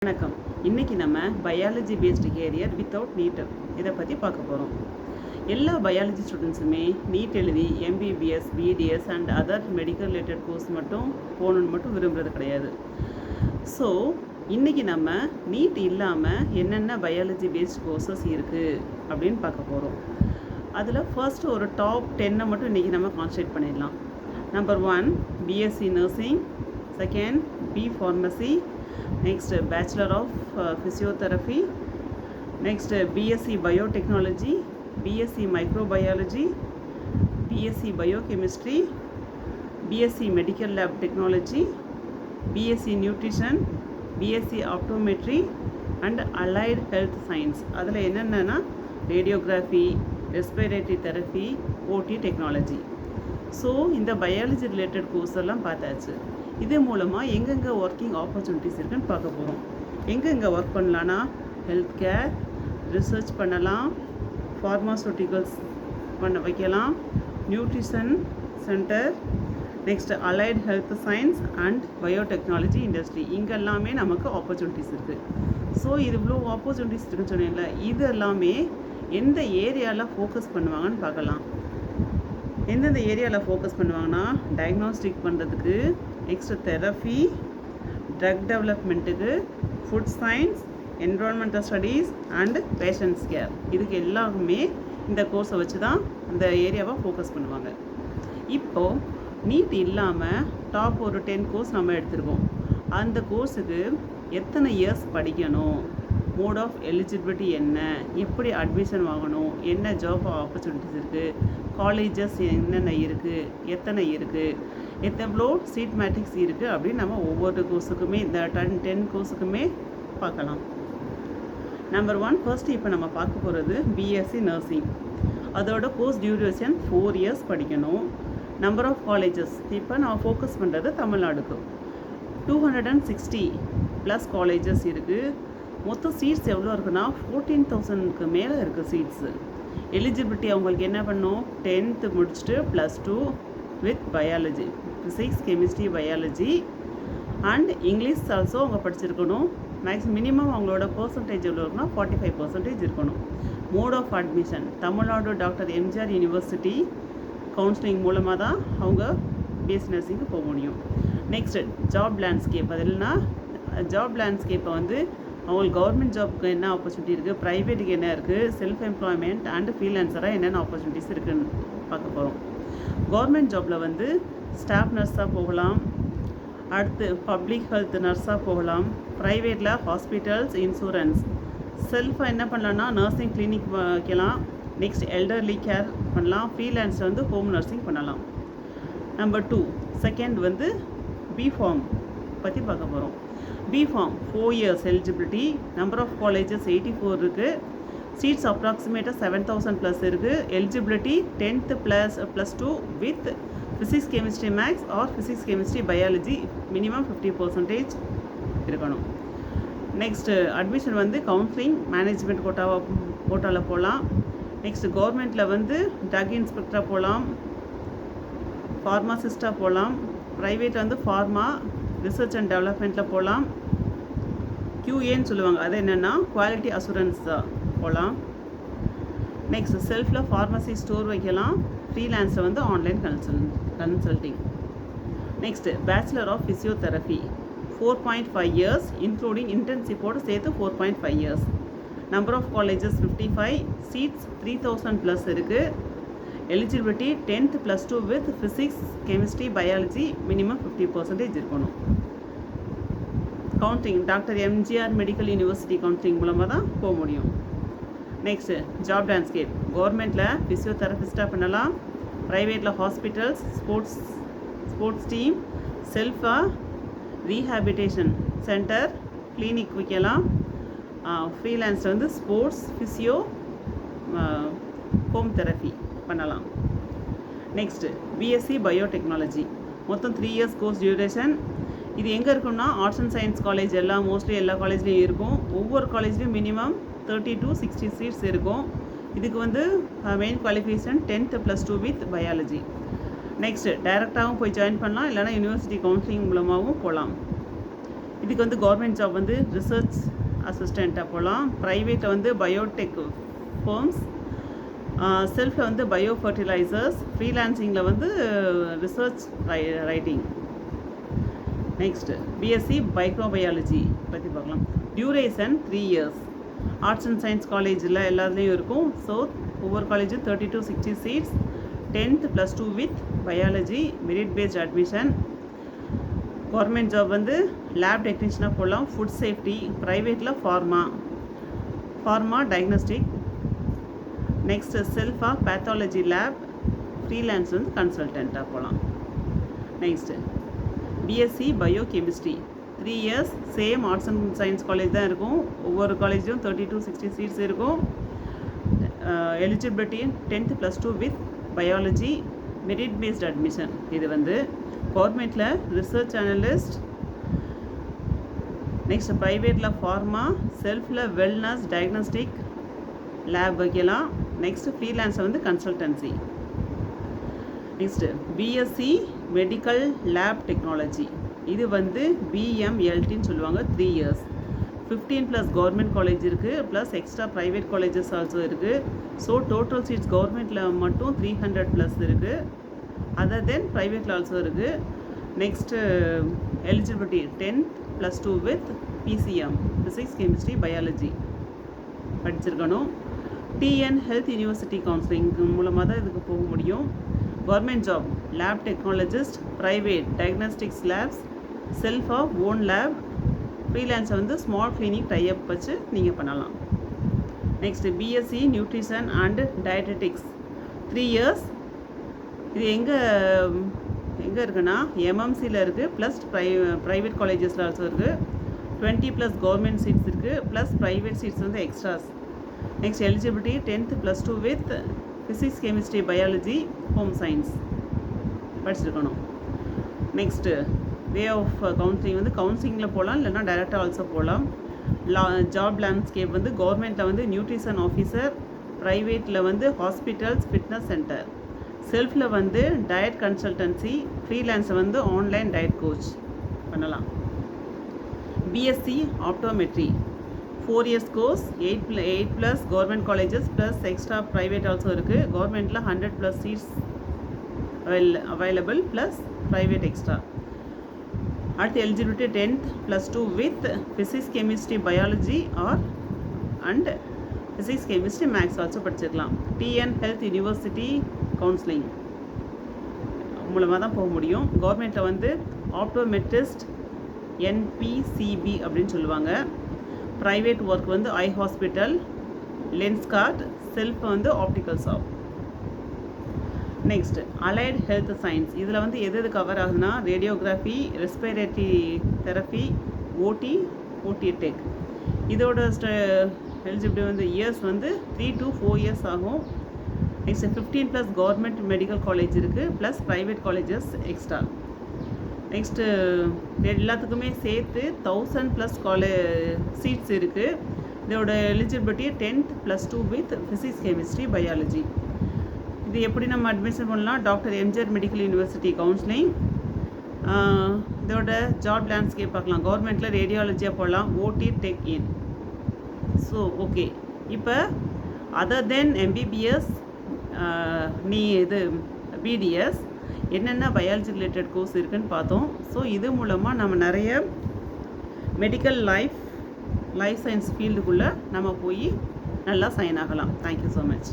வணக்கம். இன்னைக்கு நம்ம biology based career without NEET இதை பற்றி பார்க்க போகிறோம். எல்லா பயாலஜி ஸ்டூடெண்ட்ஸுமே நீட் எழுதி MBBS BDS and other medical related course மட்டும் போகணுன்னு மட்டும் விரும்புகிறது கிடையாது. ஸோ இன்றைக்கி நம்ம நீட் இல்லாமல் என்னென்ன பயாலஜி பேஸ்ட் கோர்சஸ் இருக்குது அப்படின்னு பார்க்க போகிறோம். அதில் ஃபர்ஸ்ட் ஒரு டாப் 10 மட்டும் இன்றைக்கி நம்ம கான்சன்ட்ரேட் பண்ணிடலாம். Number 1 BSc nursing, second B pharmacy, next bachelor of physiotherapy, next BSc biotechnology, BSc microbiology, BSc biochemistry, BSc medical lab technology, BSc nutrition, BSc optometry and allied health science. அதில் என்னென்னா radiography, respiratory therapy, OT technology. So இந்த biology related course எல்லாம் பார்த்தாச்சு. இது மூலமாக எங்கெங்கே working opportunities இருக்குன்னு பார்க்க போகிறோம். எங்கெங்கே ஒர்க் பண்ணலான்னா ஹெல்த் கேர், ரிசர்ச் பண்ணலாம், ஃபார்மாசூட்டிக்கல்ஸ் பண்ண வைக்கலாம், nutrition center, next allied health science and biotechnology industry. இங்கெல்லாமே நமக்கு ஆப்பர்ச்சுனிட்டிஸ் இருக்குது. ஸோ இது இவ்வளோ ஆப்பர்ச்சுனிட்டிஸ் இருக்குன்னு சொன்னேன்ல, இது எல்லாமே எந்த ஏரியாவில் ஃபோக்கஸ் பண்ணுவாங்கன்னு பார்க்கலாம். எந்தெந்த ஏரியாவில் ஃபோக்கஸ் பண்ணுவாங்கன்னா டயக்னாஸ்டிக் பண்ணுறதுக்கு, நெக்ஸ்ட் தெரப்பி, ட்ரக் டெவலப்மெண்ட்டுக்கு, food science, environmental studies and patients care. இதுக்கு எல்லாருமே இந்த கோர்ஸை வச்சு தான் அந்த ஏரியாவை ஃபோக்கஸ் பண்ணுவாங்க. இப்போது நீட் இல்லாமல் டாப் ஒரு 10 கோர்ஸ் நம்ம எடுத்துருக்கோம். அந்த கோர்ஸுக்கு எத்தனை இயர்ஸ் படிக்கணும், மோட் ஆஃப் எலிஜிபிலிட்டி என்ன, எப்படி அட்மிஷன் வாங்கணும், என்ன ஜாப் ஆப்பர்ச்சுனிட்டிஸ் இருக்குது, காலேஜஸ் என்னென்ன இருக்குது, எத்தனை இருக்குது, எவ்வளோ சீட் மேட்ரிக்ஸ் இருக்குது அப்படின்னு நம்ம ஒவ்வொரு கோர்ஸுக்குமே இந்த 10 கோர்ஸுக்குமே பார்க்கலாம். நம்பர் 1 ஃபர்ஸ்ட் இப்போ நம்ம பார்க்க போகிறது பிஎஸ்சி நர்சிங். அதோட கோர்ஸ் டியூரேஷன் 4 இயர்ஸ் படிக்கணும். நம்பர் ஆஃப் காலேஜஸ் இப்போ நான் ஃபோக்கஸ் பண்ணுறது தமிழ்நாடுக்கு 260 ப்ளஸ் காலேஜஸ் இருக்குது. மொத்தம் சீட்ஸ் எவ்வளோ இருக்குன்னா 14,000க்கு மேலே இருக்குது சீட்ஸு. எலிஜிபிலிட்டி அவங்களுக்கு என்ன பண்ணும், 10th முடிச்சுட்டு +2 with biology, physics chemistry biology and English also அவங்க படிச்சிருக்கணும். மினிமம் அவங்களோட பர்சன்டேஜ் எவ்வளோ இருக்குன்னா 45% இருக்கணும். Mode of admission Tamil Nadu doctor MGR university counselling மூலமாக தான் அவங்க பிஎஸ்சி நர்சிங்க்கு போக முடியும். Next job landscape. அதில்னா ஜாப் லேண்ட்ஸ்கேப்பை வந்து அவங்களுக்கு கவர்மெண்ட் ஜாப்க்கு என்ன ஆப்பர்ச்சுனிட்டி இருக்குது, ப்ரைவேட்டுக்கு என்ன இருக்குது, செல்ஃப் எம்ப்ளாய்மெண்ட் அண்ட் ஃப்ரீலான்சராக என்னென்ன ஆப்பர்ச்சுனிட்டிஸ் இருக்குதுன்னு பார்க்க போகிறோம். கவர்மெண்ட் ஜாபில் வந்து ஸ்டாஃப் நர்ஸாக போகலாம், அடுத்து பப்ளிக் ஹெல்த் நர்ஸாக போகலாம், ப்ரைவேட்டில் ஹாஸ்பிட்டல்ஸ், இன்சூரன்ஸ், செல்ஃபாக என்ன பண்ணலான்னா நர்சிங் கிளினிக் வைக்கலாம், நெக்ஸ்ட் எல்டர்லி கேர் பண்ணலாம், ஃப்ரீலான்ஸில் வந்து ஹோம் நர்சிங் பண்ணலாம். நம்பர் 2 செகண்ட் வந்து பிஃபார்ம் பற்றி பார்க்க போகிறோம். B Pharm 4 years eligibility. Number of colleges 84 இருக்குது. சீட்ஸ் அப்ராக்சிமேட்டாக 7,000 ப்ளஸ் இருக்குது. Eligibility 10th +2 with physics chemistry maths or physics chemistry biology minimum 50% இருக்கணும். நெக்ஸ்ட்டு அட்மிஷன் வந்து கவுன்சிலிங் மேனேஜ்மெண்ட் கோட்டாவில் போகலாம். நெக்ஸ்ட்டு கவர்மெண்ட்டில் வந்து ட்ரக் இன்ஸ்பெக்டராக போகலாம், ஃபார்மாசிஸ்ட்டாக போகலாம், ப்ரைவேட் வந்து ஃபார்மா ரிசர்ச் அண்ட் டெவலப்மெண்ட்டில் போகலாம். QAன்னு சொல்லுவாங்க, அது என்னென்னா குவாலிட்டி அசூரன்ஸ் தான் போகலாம். நெக்ஸ்ட் செல்ஃபில் ஃபார்மசி ஸ்டோர் வைக்கலாம். ஃப்ரீலான்ஸில் வந்து online consulting. Next bachelor of physiotherapy 4.5 years including இன்டர்ன்ஷிப்போடு சேர்த்து 4.5 years. Number of colleges 55, seats 3,000 plus இருக்குது. Eligibility 10th +2 with physics chemistry biology minimum 50% இருக்கணும். Counselling doctor MGR medical university counselling மூலமாக தான் போக முடியும். Next job landscape. கவர்மெண்ட்டில் ஃபிசியோதெரபிஸ்ட்டாக பண்ணலாம், ப்ரைவேட்டில் ஹாஸ்பிட்டல்ஸ், ஸ்போர்ட்ஸ் டீம், செல்ஃபாக ரீஹாபிலிட்டேஷன் சென்டர், கிளினிக் வைக்கலாம். ஃப்ரீலான்ஸில் வந்து ஸ்போர்ட்ஸ் ஃபிசியோ, ஹோம் தெரப்பி பண்ணலாம். நெக்ஸ்ட்டு பிஎஸ்சி பயோடெக்னாலஜி மொத்தம் 3 இயர்ஸ் கோர்ஸ் டியூரேஷன். இது எங்கே இருக்குன்னா arts and science college mostly எல்லா காலேஜ்லேயும் இருக்கும். ஒவ்வொரு காலேஜ்லேயும் மினிமம் 30 to 60 சீட்ஸ் இருக்கும். இதுக்கு வந்து main qualification 10th +2 with biology. Next டைரெக்டாகவும் போய் ஜாயின் பண்ணலாம், இல்லைனா யூனிவர்சிட்டி கவுன்சிலிங் மூலமாகவும் போகலாம். இதுக்கு வந்து கவர்மெண்ட் ஜாப் வந்து ரிசர்ச் அசிஸ்டண்ட்டாக போகலாம். ப்ரைவேட்டில் வந்து பயோடெக் ஃபர்ம்ஸ், செல்ஃபில் வந்து பயோ ஃபர்டிலைசர்ஸ், ஃப்ரீலான்சிங்கில் வந்து research writing. Next BSc microbiology பற்றி பார்க்கலாம். Duration 3 years. Arts and science காலேஜில் எல்லாத்துலேயும் இருக்கும். ஸோ ஒவ்வொரு காலேஜும் 30 to 60 seats. 10th +2 with biology, merit based admission. Government job வந்து லேப் டெக்னீஷியனாக போகலாம். ஃபுட் சேஃப்டி, ப்ரைவேட்டில் ஃபார்மா டயக்னோஸ்டிக். நெக்ஸ்ட்டு செல்ஃபாக பேத்தாலஜி லேப், ஃப்ரீலான்ஸ் வந்து கன்சல்டண்ட்டாக போகலாம். Next BSc biochemistry 3 years. Same arts and science college தான் இருக்கும். ஒவ்வொரு காலேஜும் 30 to 60 seats இருக்கும். Eligibility 10th +2 with biology, merit based admission. இது வந்து கவர்மெண்ட்டில் ரிசர்ச் அனலிஸ்ட். நெக்ஸ்ட் ப்ரைவேட்டில் ஃபார்மா, செல்ஃபில் வெல்னஸ் டயக்னோஸ்டிக் லேப் வைக்கலாம். நெக்ஸ்ட்டு ஃப்ரீலான்ஸை வந்து consultancy. Next BSc medical lab technology. இது வந்து பிஎம்எல்டின்னு சொல்லுவாங்க. 3 years. 15+ கவர்மெண்ட் காலேஜ் இருக்குது, plus extra private colleges also இருக்குது. ஸோ டோட்டல் சீட்ஸ் கவர்மெண்ட்டில் மட்டும் 300+ இருக்குது. அதர் தென் ப்ரைவேட்டில் ஆல்சோ இருக்குது. Next eligibility 10th +2 with PCM, physics chemistry biology படிச்சிருக்கணும். டிஎன் ஹெல்த் யூனிவர்சிட்டி கவுன்சிலிங் மூலமாக தான் இதுக்கு போக முடியும். Government job lab technologist, private diagnostics labs, செல்ஃபாக ஓன் லேப், ஃப்ரீலான்ஸை வந்து ஸ்மால் கிளினிக் டைப் வச்சு நீங்கள் பண்ணலாம். Next BSc nutrition and dietetics 3 years. இது எங்கே இருக்குன்னா எம்எம்சியில் இருக்குது, ப்ளஸ் ப்ரைவேட் காலேஜஸில் ஆல்சோ இருக்குது. 20+ கவர்மெண்ட் சீட்ஸ் இருக்குது, ப்ளஸ் ப்ரைவேட் சீட்ஸ் வந்து extras. Next eligibility 10th +2 with physics chemistry biology, home science படிச்சிருக்கணும். நெக்ஸ்ட்டு வே ஆஃப் கவுன்சிலிங் வந்து கவுன்சிலிங்கில் போகலாம், இல்லைனா டைரெக்டாக ஆல்சோ போகலாம். ஜாப் லேண்ட்ஸ்கேப் வந்து கவர்மெண்ட்டில் வந்து நியூட்ரிஷன் ஆஃபீஸர், ப்ரைவேட்டில் வந்து ஹாஸ்பிட்டல்ஸ், ஃபிட்னஸ் சென்டர், செல்ஃபில் வந்து டயட் கன்சல்டன்சி, ஃப்ரீலான்ஸை வந்து ஆன்லைன் டயட் கோச் பண்ணலாம். BSc optometry 4 years course, 8+ government colleges plus extra private also இருக்குது. கவர்மெண்ட்டில் 100+ seats available, plus private extra. அடுத்து eligibility 10th +2 with physics chemistry biology and physics chemistry maths also படிச்சிருக்கலாம். TN health university counselling மூலமாக தான் போக முடியும். கவர்மெண்ட்டில் வந்து ஆப்டோமெட்ரிஸ்ட், என்பிசிபி அப்படின்னு சொல்லுவாங்க. ப்ரைவேட் ஒர்க் வந்து ஐ ஹாஸ்பிட்டல், லென்ஸ்கார்ட், செல்ஃப் வந்து optical shop. Next allied health science. இதில் வந்து எது கவர் ஆகுதுன்னா ரேடியோகிராஃபி, ரெஸ்பிரேட்டரி தெரப்பி, ஓடி டெக். இதோட எலிஜிபிலிட்டி வந்து இயர்ஸ் வந்து 3 to 4 years ஆகும். நெக்ஸ்ட் 15+ கவர்மெண்ட் மெடிக்கல் காலேஜ் இருக்குது, plus private colleges extra. Next எல்லாத்துக்குமே சேர்த்து 1000+ சீட்ஸ் இருக்குது. இதோட eligibility 10th +2 with physics chemistry biology. இது எப்படி நம்ம அட்மிஷன் பண்ணலாம்? Doctor MGR medical university counselling. இதோட ஜாப் லேண்ட்ஸ்கேப் பார்க்கலாம். கவர்மெண்ட்டில் ரேடியாலஜியாக போடலாம், ஓடி டெக் இன். ஸோ ஓகே, இப்போ அதர் தென் எம்பிபிஎஸ், பிடிஎஸ் என்னென்ன பயாலஜி ரிலேட்டட் கோர்ஸ் இருக்குதுன்னு பார்த்தோம். ஸோ இது மூலமாக நம்ம நிறைய மெடிக்கல் லைஃப் சயின்ஸ் ஃபீல்டுக்குள்ளே நம்ம போய் நல்லா சைன் ஆகலாம். Thank you so much.